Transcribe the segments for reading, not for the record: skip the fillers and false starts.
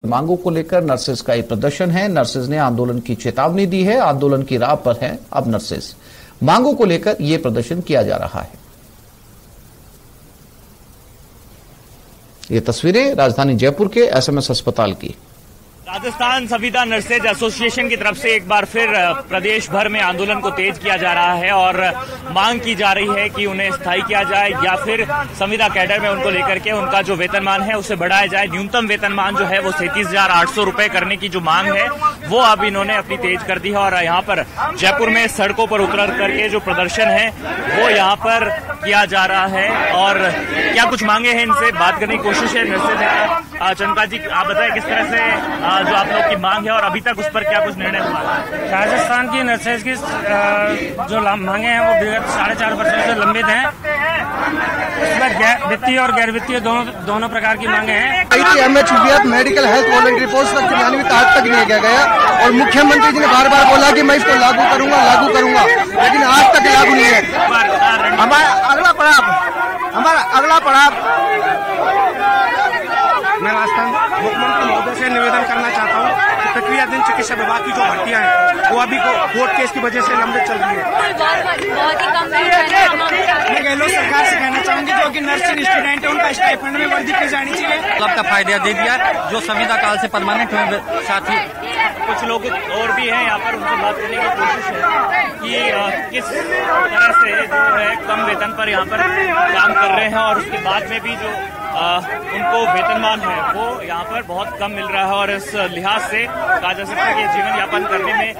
मांगों को लेकर नर्सेज का एक प्रदर्शन है। नर्सेज ने आंदोलन की चेतावनी दी है। आंदोलन की राह पर है अब नर्सेज। मांगों को लेकर यह प्रदर्शन किया जा रहा है। ये तस्वीरें राजधानी जयपुर के एसएमएस अस्पताल की। राजस्थान संविदा नर्सेज एसोसिएशन की तरफ से एक बार फिर प्रदेश भर में आंदोलन को तेज किया जा रहा है और मांग की जा रही है कि उन्हें स्थायी किया जाए या फिर संविदा कैडर में उनको लेकर के उनका जो वेतनमान है उसे बढ़ाया जाए। न्यूनतम वेतनमान जो है वो 37,800 रुपए करने की जो मांग है वो अब इन्होंने अपनी तेज कर दी है और यहाँ पर जयपुर में सड़कों पर उतर करके जो प्रदर्शन है वो यहाँ पर किया जा रहा है। और क्या कुछ मांगे हैं, इनसे बात करने की कोशिश है। नर्सेज चंद्रकांत जी, आप बताएं किस तरह से जो आप लोग की मांग है और अभी तक उस पर क्या कुछ निर्णय हुआ है? राजस्थान की नर्सेज की जो मांगे हैं वो विगत 4.5 वर्षों से लंबित हैं। इसमें वित्तीय और गैर वित्तीय दोनों प्रकार की मांगे हैं। ITMHVF medical health voluntary post तक क्रियान्वित आज तक नहीं किया गया और मुख्यमंत्री जी ने बार बार बोला कि मैं इसको लागू करूंगा, लेकिन आज तक लागू नहीं है। हमारा अगला पड़ाव मैं राजस्थान मुख्यमंत्री महोदय से निवेदन करना चाहता हूँ कि प्रक्रिया दिन चिकित्सा विभाग की जो भर्तियां हैं वो अभी कोर्ट केस की वजह से लंबित चल रही है। मैं गहलोत सरकार से कहना चाहूंगी जो कि नर्सिंग स्टूडेंट है उनका स्टाइपेंड में वृद्धि की जानी चाहिए। क्लब का फायदा दे दिया जो संविदा काल से परमानेंट हुए। साथ ही कुछ लोग और भी हैं यहाँ पर, उनसे बात करने की कोशिश है कि किस तरह से जो है कम वेतन पर यहाँ पर काम कर रहे हैं और उसके बाद में भी जो उनको वेतनमान है वो यहाँ पर बहुत कम मिल रहा है और इस लिहाज से कहा जा सकता है कि जीवन यापन करने में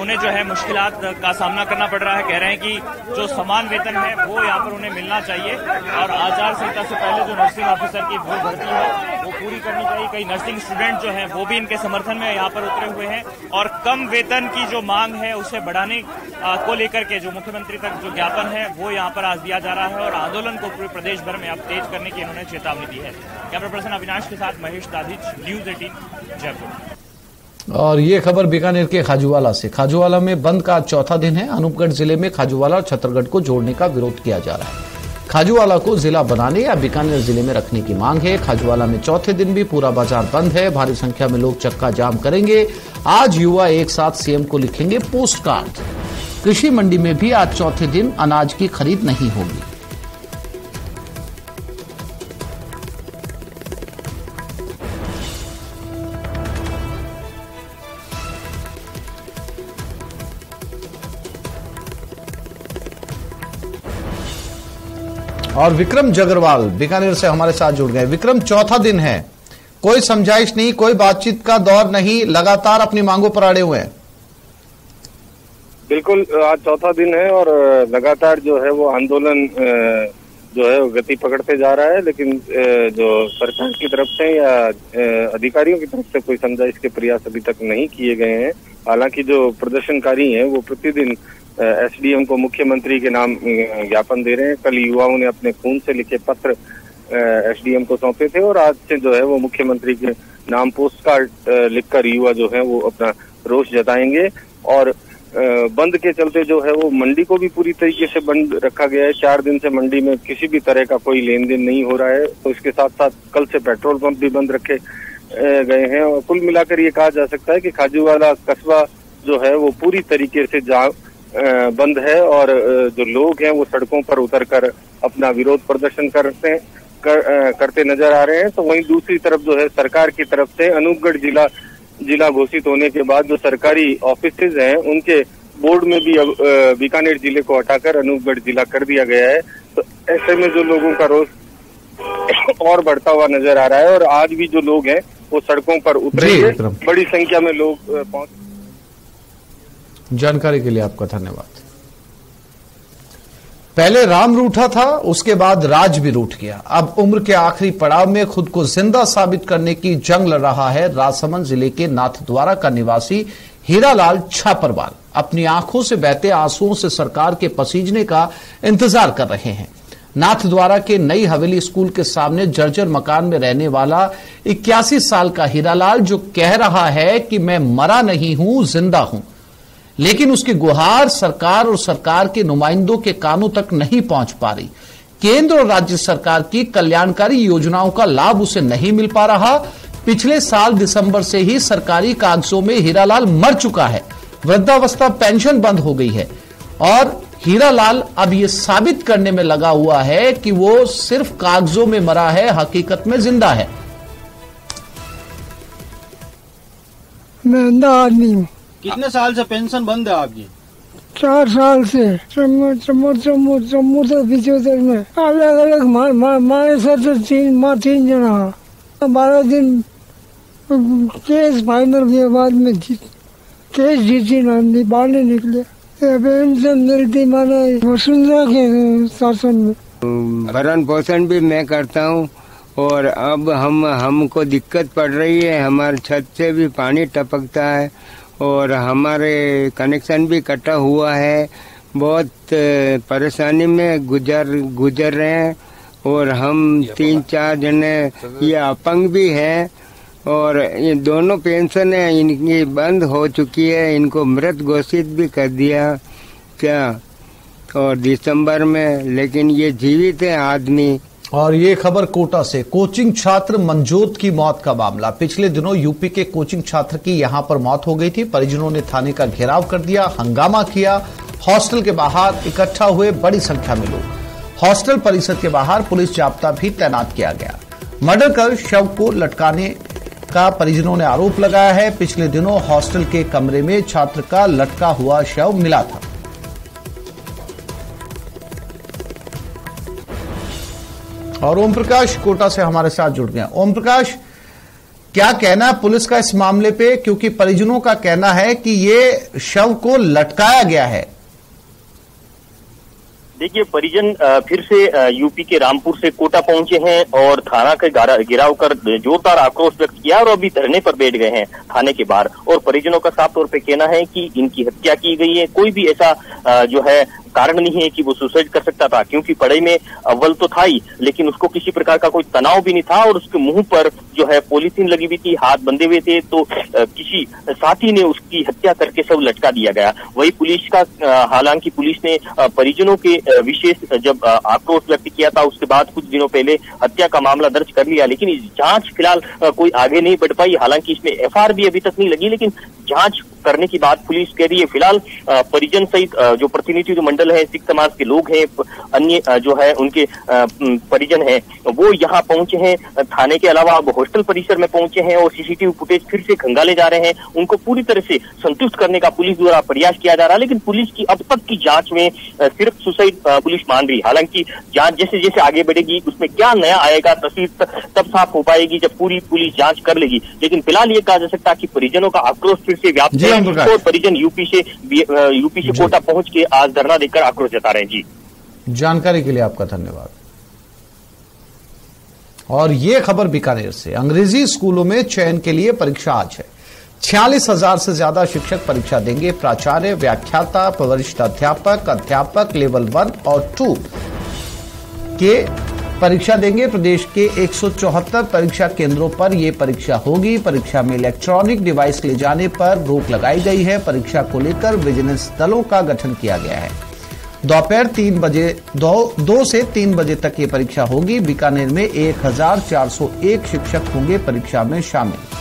उन्हें जो है मुश्किलात का सामना करना पड़ रहा है। कह रहे हैं कि जो समान वेतन है वो यहाँ पर उन्हें मिलना चाहिए और आचार संहिता से पहले जो नर्सिंग ऑफिसर की भर्ती है वो पूरी करनी चाहिए। कई नर्सिंग स्टूडेंट जो है वो भी इनके समर्थन में यहाँ पर उतरे हुए हैं और कम वेतन की जो मांग है उसे बढ़ाने को लेकर के जो मुख्यमंत्री तक जो ज्ञापन है वो यहाँ पर आज दिया जा रहा है और आंदोलन को पूरे प्रदेश भर में अब तेज करने की इन्होंने चेतावनी दी है। कैमरा पर्सन अविनाश के साथ महेश दाधिच, न्यूज 18 जयपुर। और ये खबर बीकानेर के खाजूवाला से। खाजूवाला में बंद का चौथा दिन है। अनूपगढ़ जिले में खाजूवाला और छत्तरगढ़ को जोड़ने का विरोध किया जा रहा है। खाजूवाला को जिला बनाने या बीकानेर जिले में रखने की मांग है। खाजूवाला में चौथे दिन भी पूरा बाजार बंद है। भारी संख्या में लोग चक्का जाम करेंगे। आज युवा एक साथ सीएम को लिखेंगे पोस्ट कार्ड। कृषि मंडी में भी आज चौथे दिन अनाज की खरीद नहीं होगी। और विक्रम जगरवाल बीकानेर से हमारे साथ जुड़ गए। विक्रम, चौथा दिन है, कोई समझाइश नहीं, कोई बातचीत का दौर नहीं, लगातार अपनी मांगों पर अड़े हुए हैं। बिल्कुल, आज चौथा दिन है और लगातार जो है वो आंदोलन जो है वो गति पकड़ते जा रहा है, लेकिन जो सरकार की तरफ से या अधिकारियों की तरफ से कोई समझाइश के प्रयास अभी तक नहीं किए गए हैं। हालांकि जो प्रदर्शनकारी हैं वो प्रतिदिन एसडीएम को मुख्यमंत्री के नाम ज्ञापन दे रहे हैं। कल युवाओं ने अपने खून से लिखे पत्र एसडीएम को सौंपे थे और आज से जो है वो मुख्यमंत्री के नाम पोस्ट कार्ड लिखकर युवा जो है वो अपना रोष जताएंगे। और बंद के चलते जो है वो मंडी को भी पूरी तरीके से बंद रखा गया है। 4 दिन से मंडी में किसी भी तरह का कोई लेन देन नहीं हो रहा है। तो इसके साथ साथ कल से पेट्रोल पंप भी बंद रखे गए हैं और कुल मिलाकर ये कहा जा सकता है कि खाजूवाला कस्बा जो है वो पूरी तरीके से बंद है और जो लोग हैं वो सड़कों पर उतरकर अपना विरोध प्रदर्शन करते नजर आ रहे हैं। तो वहीं दूसरी तरफ जो है सरकार की तरफ से अनूपगढ़ जिला घोषित होने के बाद जो सरकारी ऑफिसेज हैं उनके बोर्ड में भी अब बीकानेर जिले को हटाकर अनूपगढ़ जिला कर दिया गया है। तो ऐसे में जो लोगों का रोष और बढ़ता हुआ नजर आ रहा है और आज भी जो लोग हैं वो सड़कों पर उतरेंगे। बड़ी संख्या में लोग पहुंच। जानकारी के लिए आपका धन्यवाद। पहले राम रूठा था, उसके बाद राज भी रूठ गया। अब उम्र के आखिरी पड़ाव में खुद को जिंदा साबित करने की जंग लड़ रहा है राजसमंद जिले के नाथद्वारा का निवासी हीरालाल छापरवाल। अपनी आंखों से बहते आंसुओं से सरकार के पसीजने का इंतजार कर रहे हैं। नाथद्वारा के नई हवेली स्कूल के सामने जर्जर मकान में रहने वाला 81 साल का हीरालाल जो कह रहा है कि मैं मरा नहीं हूं, जिंदा हूं, लेकिन उसकी गुहार सरकार और सरकार के नुमाइंदों के कानों तक नहीं पहुंच पा रही। केंद्र और राज्य सरकार की कल्याणकारी योजनाओं का लाभ उसे नहीं मिल पा रहा। पिछले साल दिसंबर से ही सरकारी कागजों में हीरालाल मर चुका है। वृद्धावस्था पेंशन बंद हो गई है और हीरालाल अब ये साबित करने में लगा हुआ है कि वो सिर्फ कागजों में मरा है, हकीकत में जिंदा है। मैं अंधा आदमी हूँ। कितने साल से पेंशन बंद है आपकी? 4 साल से जम्मू से पिछोतर में अलग अलग मारे साथ 3 जना 12 दिन केस फाइनल के बाद में केस जीती ना बाहर निकले। पेंशन मिलती माने वसुंधरा के शासन में। भरण पोषण भी मैं करता हूँ और अब हमको दिक्कत पड़ रही है। हमारे छत से भी पानी टपकता है और हमारे कनेक्शन भी कटा हुआ है। बहुत परेशानी में गुजर रहे हैं और हम 3-4 जने ये अपंग भी हैं और ये दोनों पेंशन है इनकी बंद हो चुकी है। इनको मृत घोषित भी कर दिया क्या और दिसंबर में, लेकिन ये जीवित है आदमी। और ये खबर कोटा से, कोचिंग छात्र मनजोत की मौत का मामला। पिछले दिनों यूपी के कोचिंग छात्र की यहां पर मौत हो गई थी। परिजनों ने थाने का घेराव कर दिया, हंगामा किया। हॉस्टल के बाहर इकट्ठा हुए बड़ी संख्या में लोग। हॉस्टल परिसर के बाहर पुलिस जाब्ता भी तैनात किया गया। मर्डर कर शव को लटकाने का परिजनों ने आरोप लगाया है। पिछले दिनों हॉस्टल के कमरे में छात्र का लटका हुआ शव मिला था। और ओम प्रकाश कोटा से हमारे साथ जुड़ गए। ओम प्रकाश, क्या कहना है पुलिस का इस मामले पे, क्योंकि परिजनों का कहना है कि ये शव को लटकाया गया है। देखिए, परिजन फिर से यूपी के रामपुर से कोटा पहुंचे हैं और थाना के घेराव कर जोरदार आक्रोश व्यक्त किया और अभी धरने पर बैठ गए हैं थाने के बाहर। और परिजनों का साफ तौर पे कहना है कि इनकी हत्या की गई है। कोई भी ऐसा जो है कारण नहीं है कि वो सुसाइड कर सकता था, क्योंकि पढ़ाई में अव्वल तो था ही, लेकिन उसको किसी प्रकार का कोई तनाव भी नहीं था और उसके मुंह पर जो है पॉलीथीन लगी हुई थी, हाथ बंधे हुए थे, तो किसी साथी ने उसकी हत्या करके सब लटका दिया गया। वही पुलिस का हालांकि पुलिस ने परिजनों के विशेष जब आक्रोश व्यक्त किया था, उसके बाद कुछ दिनों पहले हत्या का मामला दर्ज कर लिया, लेकिन इस जांच फिलहाल कोई आगे नहीं बढ़ पाई। हालांकि इसमें एफआईआर भी अभी तक नहीं लगी, लेकिन जांच करने की बात पुलिस कह रही है। फिलहाल परिजन सहित जो प्रतिनिधि मंडल है, सिख समाज के लोग हैं, अन्य जो है उनके परिजन हैं, वो यहाँ पहुंचे हैं। थाने के अलावा अब हॉस्टल परिसर में पहुंचे हैं और सीसीटीवी फुटेज फिर से खंगाले जा रहे हैं। उनको पूरी तरह से संतुष्ट करने का पुलिस द्वारा प्रयास किया जा रहा है, लेकिन पुलिस की अब तक की जांच में सिर्फ सुसाइड पुलिस मान रही। हालांकि जांच जैसे जैसे आगे बढ़ेगी उसमें क्या नया आएगा, तस्वीर तब साफ हो पाएगी जब पूरी पुलिस जांच कर लेगी। लेकिन फिलहाल ये कहा जा सकता है कि परिजनों का आक्रोश फिर से व्याप्त है और परिजन यूपी से कोटा पहुंच के आज धरना देकर आक्रोश जता रहे हैं। जी, जानकारी के लिए आपका धन्यवाद। और ये खबर बीकानेर से, अंग्रेजी स्कूलों में चयन के लिए परीक्षा आज है। 46,000 से ज्यादा शिक्षक परीक्षा देंगे। प्राचार्य, व्याख्याता, वरिष्ठ अध्यापक लेवल 1 और 2 के परीक्षा देंगे। प्रदेश के 174 परीक्षा केंद्रों पर यह परीक्षा होगी। परीक्षा में इलेक्ट्रॉनिक डिवाइस ले जाने पर रोक लगाई गई है। परीक्षा को लेकर विजिलेंस दलों का गठन किया गया है। दोपहर 2 से 3 बजे तक ये परीक्षा होगी। बीकानेर में 1401 शिक्षक होंगे परीक्षा में शामिल।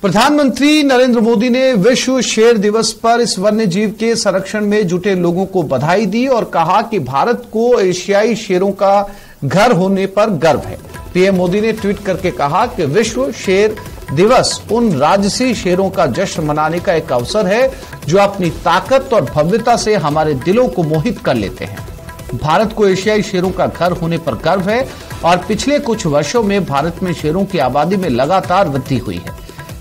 प्रधानमंत्री नरेंद्र मोदी ने विश्व शेर दिवस पर इस वन्य जीव के संरक्षण में जुटे लोगों को बधाई दी और कहा कि भारत को एशियाई शेरों का घर होने पर गर्व है। पीएम मोदी ने ट्वीट करके कहा कि विश्व शेर दिवस उन राजसी शेरों का जश्न मनाने का एक अवसर है जो अपनी ताकत और भव्यता से हमारे दिलों को मोहित कर लेते हैं। भारत को एशियाई शेरों का घर होने पर गर्व है और पिछले कुछ वर्षों में भारत में शेरों की आबादी में लगातार वृद्धि हुई है।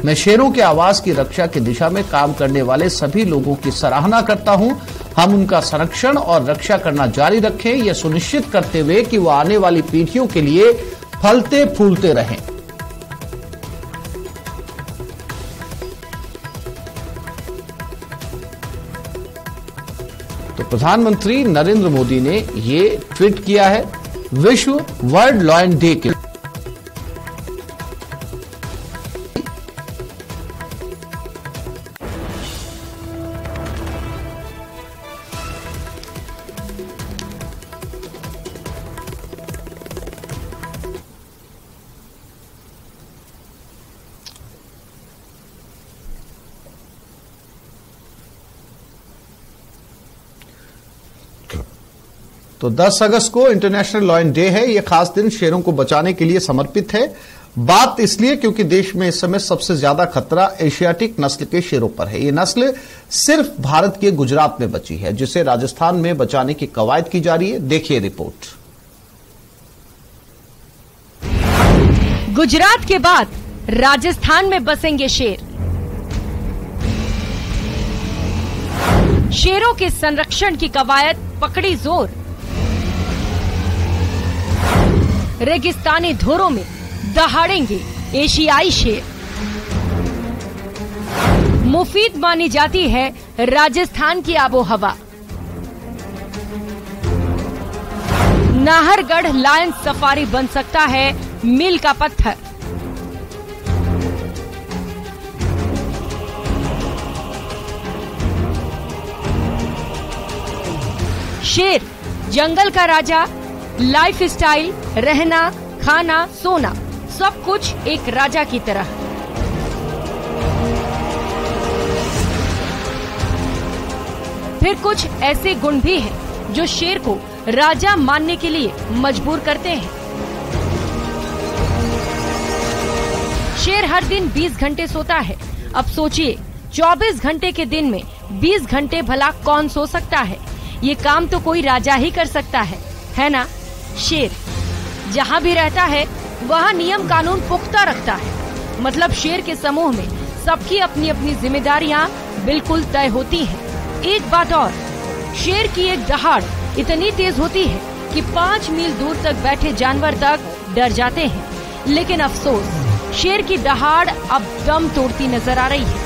मैं शेरों के आवास की रक्षा की दिशा में काम करने वाले सभी लोगों की सराहना करता हूं। हम उनका संरक्षण और रक्षा करना जारी रखें, यह सुनिश्चित करते हुए कि वो आने वाली पीढ़ियों के लिए फलते फूलते रहें। तो प्रधानमंत्री नरेंद्र मोदी ने ये ट्वीट किया है विश्व वर्ल्ड लॉयन डे के तो 10 अगस्त को इंटरनेशनल लॉयन डे है। ये खास दिन शेरों को बचाने के लिए समर्पित है। बात इसलिए क्योंकि देश में इस समय सबसे ज्यादा खतरा एशियाटिक नस्ल के शेरों पर है। ये नस्ल सिर्फ भारत के गुजरात में बची है, जिसे राजस्थान में बचाने की कवायद की जा रही है। देखिए रिपोर्ट। गुजरात के बाद राजस्थान में बसेंगे शेर। शेरों के संरक्षण की कवायद पकड़ी जोर। रेगिस्तानी धोरों में दहाड़ेंगे एशियाई शेर। मुफीद मानी जाती है राजस्थान की आबोहवा। नाहरगढ़ लायन सफारी बन सकता है मील का पत्थर। शेर जंगल का राजा, लाइफ स्टाइल, रहना, खाना, सोना, सब कुछ एक राजा की तरह। फिर कुछ ऐसे गुण भी हैं जो शेर को राजा मानने के लिए मजबूर करते हैं। शेर हर दिन 20 घंटे सोता है। अब सोचिए 24 घंटे के दिन में 20 घंटे भला कौन सो सकता है? ये काम तो कोई राजा ही कर सकता है ना? शेर जहाँ भी रहता है वहाँ नियम कानून पुख्ता रखता है। मतलब शेर के समूह में सबकी अपनी अपनी जिम्मेदारियाँ बिल्कुल तय होती हैं। एक बात और, शेर की एक दहाड़ इतनी तेज होती है कि 5 मील दूर तक बैठे जानवर तक डर जाते हैं। लेकिन अफसोस, शेर की दहाड़ अब दम तोड़ती नजर आ रही है।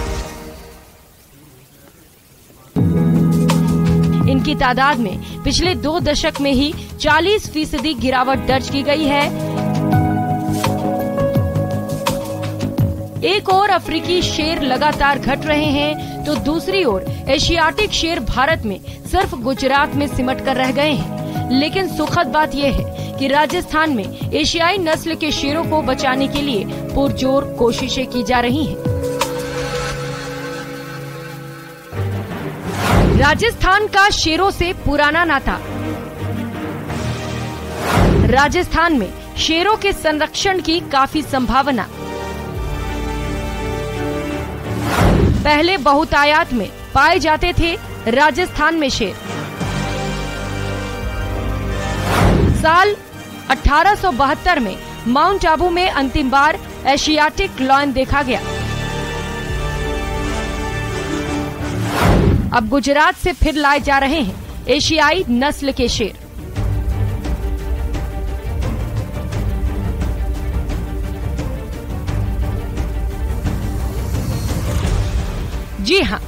इनकी तादाद में पिछले 2 दशक में ही 40% गिरावट दर्ज की गई है। एक ओर अफ्रीकी शेर लगातार घट रहे हैं, तो दूसरी ओर एशियाटिक शेर भारत में सिर्फ गुजरात में सिमट कर रह गए हैं। लेकिन सुखद बात यह है कि राजस्थान में एशियाई नस्ल के शेरों को बचाने के लिए पुरजोर कोशिशें की जा रही हैं। राजस्थान का शेरों से पुराना नाता। राजस्थान में शेरों के संरक्षण की काफी संभावना। पहले बहुतायत में पाए जाते थे राजस्थान में शेर। साल 1872 में माउंट आबू में अंतिम बार एशियाटिक लॉयन देखा गया। अब गुजरात से फिर लाए जा रहे हैं एशियाई नस्ल के शेर। जी हां,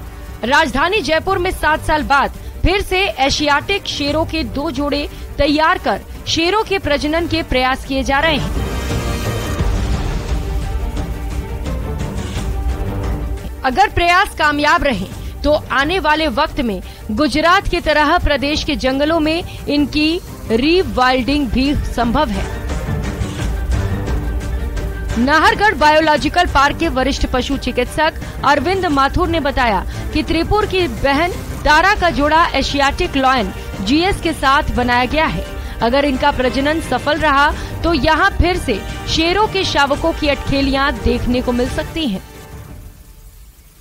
राजधानी जयपुर में 7 साल बाद फिर से एशियाटिक शेरों के 2 जोड़े तैयार कर शेरों के प्रजनन के प्रयास किए जा रहे हैं। अगर प्रयास कामयाब रहे तो आने वाले वक्त में गुजरात की तरह प्रदेश के जंगलों में इनकी रीवाइल्डिंग भी संभव है। नाहरगढ़ बायोलॉजिकल पार्क के वरिष्ठ पशु चिकित्सक अरविंद माथुर ने बताया कि त्रिपुर की बहन तारा का जोड़ा एशियाटिक लॉयन जीएस के साथ बनाया गया है। अगर इनका प्रजनन सफल रहा तो यहाँ फिर से शेरों के शावकों की अटखेलियां देखने को मिल सकती हैं।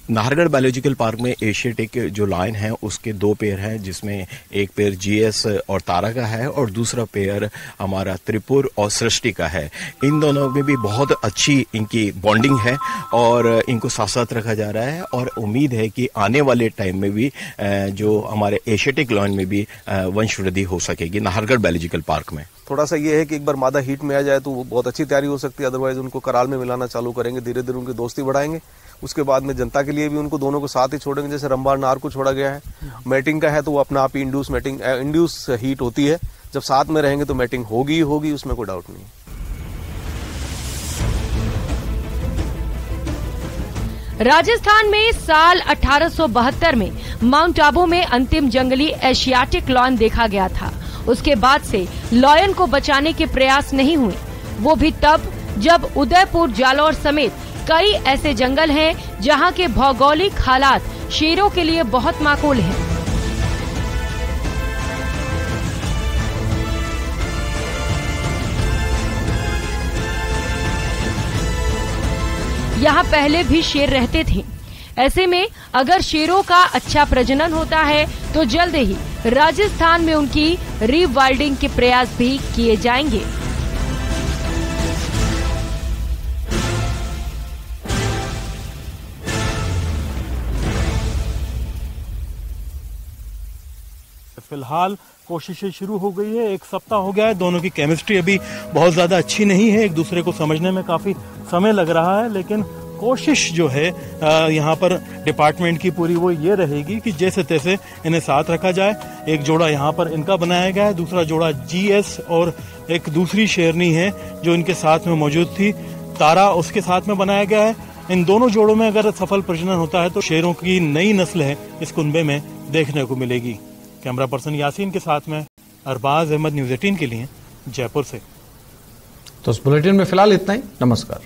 नाहरगढ़ बायोलॉजिकल पार्क में एशियाटिक जो लायन है उसके 2 पेयर हैं, जिसमें एक पेयर जीएस और तारा का है और दूसरा पेयर हमारा त्रिपुर और सृष्टि का है। इन दोनों में भी बहुत अच्छी इनकी बॉन्डिंग है और इनको साथ साथ रखा जा रहा है और उम्मीद है कि आने वाले टाइम में भी जो हमारे एशियाटिक लायन में भी वंश वृद्धि हो सकेगी नाहरगढ़ बायोलॉजिकल पार्क में। थोड़ा सा ये है कि एक बार मादा हीट में आ जाए तो बहुत अच्छी तैयारी हो सकती है, अदरवाइज उनको कराल में मिलाना चालू करेंगे, धीरे धीरे उनकी दोस्ती बढ़ाएंगे। उसके बाद में जनता के लिए भी उनको दोनों को साथ ही छोड़ेंगे। जैसे रंबार नार को छोड़ा गया है, मैटिंग का है तो वो अपना आप ही इंड्यूस हीट होती है। जब साथ में रहेंगे तो मैटिंग होगी ही होगी, उसमें कोई डाउट नहीं है। राजस्थान में साल 1872 में माउंट आबू में अंतिम जंगली एशियाटिक लॉयन देखा गया था। उसके बाद से लॉयन को बचाने के प्रयास नहीं हुए, वो भी तब जब उदयपुर, जालौर समेत कई ऐसे जंगल हैं जहां के भौगोलिक हालात शेरों के लिए बहुत माकूल हैं। यहाँ पहले भी शेर रहते थे। ऐसे में अगर शेरों का अच्छा प्रजनन होता है तो जल्द ही राजस्थान में उनकी रीवाइल्डिंग के प्रयास भी किए जाएंगे। फिलहाल कोशिशें शुरू हो गई है, 1 सप्ताह हो गया है। दोनों की केमिस्ट्री अभी बहुत ज्यादा अच्छी नहीं है, एक दूसरे को समझने में काफी समय लग रहा है, लेकिन कोशिश जो है यहाँ पर डिपार्टमेंट की पूरी वो ये रहेगी कि जैसे तैसे इन्हें साथ रखा जाए। एक जोड़ा यहाँ पर इनका बनाया गया है, दूसरा जोड़ा जीएस और एक दूसरी शेरनी है जो इनके साथ में मौजूद थी, तारा, उसके साथ में बनाया गया है। इन दोनों जोड़ों में अगर सफल प्रजनन होता है तो शेरों की नई नस्ल है इस कुनबे में देखने को मिलेगी। कैमरा पर्सन यासीन के साथ में अरबाज अहमद, न्यूज़ 18 के लिए जयपुर से। तो इस बुलेटिन में फिलहाल इतना ही। नमस्कार।